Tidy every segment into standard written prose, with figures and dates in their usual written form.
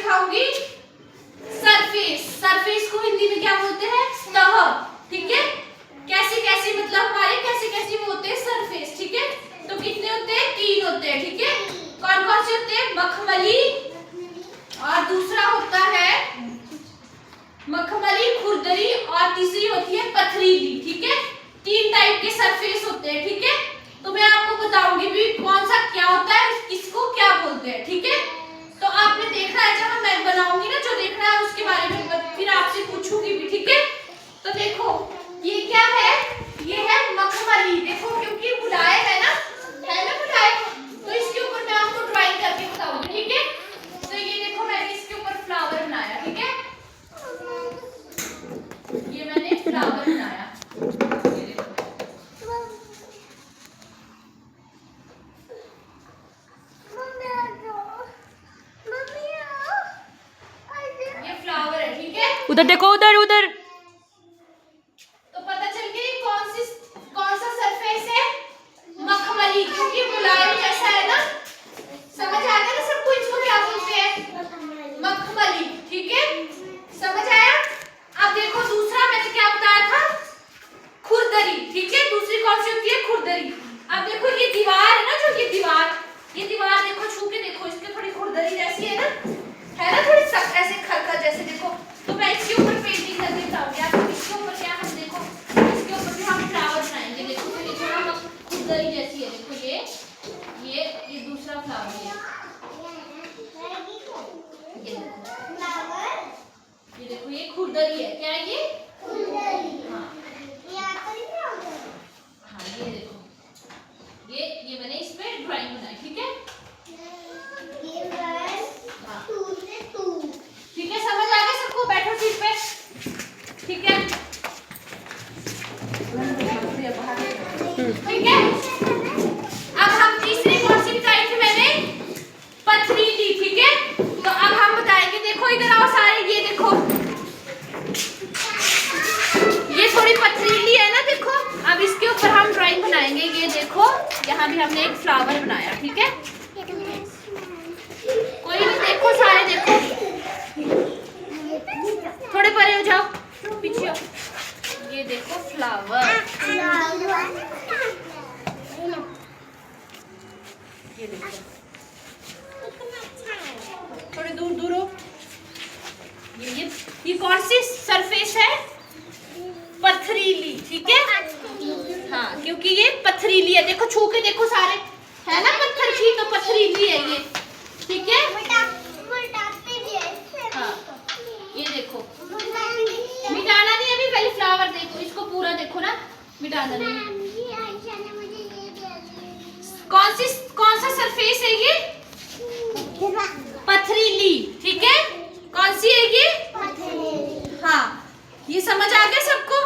सिखाऊंगी surface. Surface को हिंदी में क्या बोलते हैं? सतह। ठीक है, कैसी कैसी मतलब हमारे कैसे कैसे वो होते हैं सरफेस। ठीक है, तो कितने होते हैं? 3 होते हैं। ठीक है, कौन कौन से होते हैं? मखमली, और दूसरा होता है मखमली, खुरदरी, और तीसरी होती है पथरीली। ठीक है, 3 टाइप के सरफेस होते हैं। ठीक है, तो मैं आपको बताऊंगी भी कौन सा क्या होता है, किसको क्या बोलते हैं। ठीक है, तो आपने देखना है, जब मैं बनाऊंगी ना, जो देखना है उसके बारे में फिर आपसे पूछूंगी भी। ठीक है, तो देखो ये क्या है? ये है मखमली। देखो क्योंकि बुलाए है ना बुलाए, तो इसके ऊपर मैं आपको ड्राइंग करके बताऊंगी। ठीक है, तो ये देखो मैंने इसके ऊपर फ्लावर बनाया। ठीक है, ये मैंने फ्लावर बनाया। ये फ्लावर है। ठीक है, उधर देखो, उधर उधर। तो पता चल गया कौन सा सरफेस है? मखमली, क्योंकि मुलायम जैसा है ना। समझ आ गया ना सबको इसको क्या बोलते हैं? मखमली। ठीक है, समझ आया? अब देखो दूसरा मैंने क्या बताया था? खुरदरी। ठीक है, दूसरी कौन सी होती है? खुरदरी। अब देखो ये दीवार है ना, जो ये दीवार देखो, छू के देखो, इसके थोड़ी खुरदरी जैसी है ना थोड़ी सख्त ऐसे खरखर जैसे। देखो तो मैं इसके ऊपर पेंटिंग करके बताऊंगी आपको। इसके ऊपर क्या हम देखो, इसके ऊपर भी हम फ्लावर बनाएंगे। देखो तो ये थोड़ा खुरदरी जैसी है। देखो ये दूसरा फ्लावर है। ये देखो ये खुरदरी है। क्या है ये? हाँ हाँ, ये देखो ये मैंने इस पे ड्राइंग बनाई। ठीक है, हाँ ठीक है, समझ आ गया सबको? बैठो सीट पे। ठीक है, ठीक है, अब हम तीसरी कौन सी बताई थी मैंने? पथरीली। ठीक है, तो अब हम बताएंगे। देखो इधर आओ सारे, ये देखो ये थोड़ी पथरीली है ना। देखो अब इसके ऊपर हम ड्राइंग बनाएंगे। ये देखो यहाँ भी हमने एक फ्लावर बनाया। ठीक है, कोई नहीं, देखो सारे देखो, थोड़े परे हो जाओ, पीछे आओ। ये देखो फ्लावर, ये देखो, थोड़े दूर दूर हो। ये कौन सी सरफेस है? पथरीली। ठीक है, हाँ क्योंकि ये पथरीली है। देखो छू के देखो सारे, है ना पत्थर की, तो पथरीली है ये। ठीक है, हाँ ये देखो, मिटाना नहीं अभी, पहले फ्लावर देखो, इसको पूरा देखो ना, मिटाना नहीं। कौन सा सरफेस है ये? पथरीली। ठीक है, कौन सी है ये? हाँ, ये समझ आ गया सबको?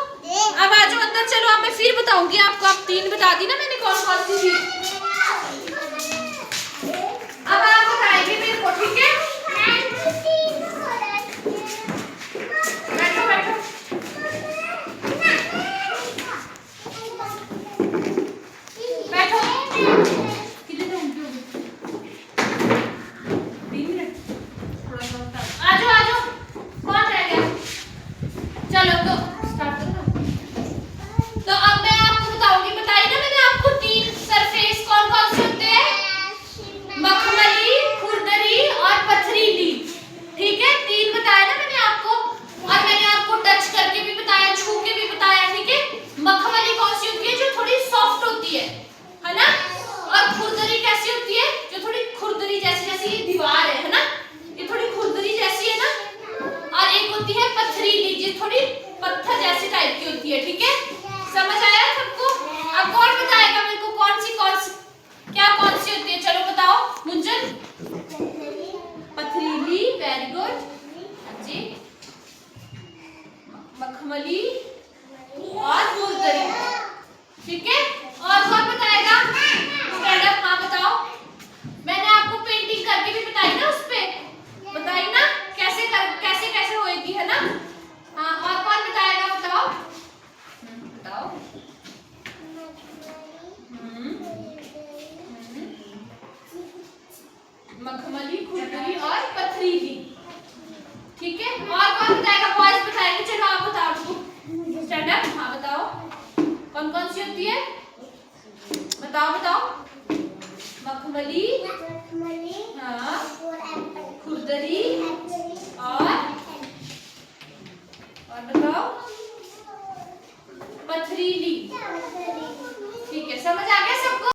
अब आ जाओ अंदर, चलो अब मैं फिर बताऊंगी आपको। अब 3 बता दी ना मैंने कौन कौन सी थी। अब आप बताएंगे मेरे को। ठीक है, बैठो बैठो। बैठो, कितने तो उनके हो गए? 3 मिनट, थोड़ा सा आ जाओ। कौन रह गया? चलो तो स्टार्ट करो ना। तो अब मैं आपको बताऊंगी, बताई ना मैंने आपको 3 सरफेस कौन कौन से होते हैं? मखमली, खुरदरी और पथरीली। ठीक है, 3 बताया ना मैंने आपको, और मैंने आपको टच करके भी बताया, छू के भी बताया। ठीक है, मखमली कौन सी होती है? जो थोड़ी सॉफ्ट होती है ना, और खुरदरी कैसी होती है? जो थोड़ी खुरदरी जैसी, जैसी ये दीवार है ना, ये थोड़ी खुरदरी जैसी है ना। और एक होती है पथरीली, जो थोड़ी पत्थर जैसी टाइप की होती है। ठीक है, समझ आया सबको? अब कौन बताएगा मेरे को कौन सी क्या कौन सी होती है? चलो बताओ मुंजन। पथरीली, वेरी गुड। हाँ जी, मखमली और खुरदरी। ठीक है, और कौन बताएगा? मैडम हाँ बताओ। मैंने आपको पेंटिंग करके भी बताई ना, उस पे बताई ना कैसे कैसे होएगी, है ना? हाँ, और कौन बताएगा? बताओ बताओ। मखमली, खुरदरी और पथरीली। कौन कौन सी होती है? बताओ बताओ। मखमली, हाँ, खुरदरी और बताओ पथरीली। ठीक है, समझ आ गया सबको?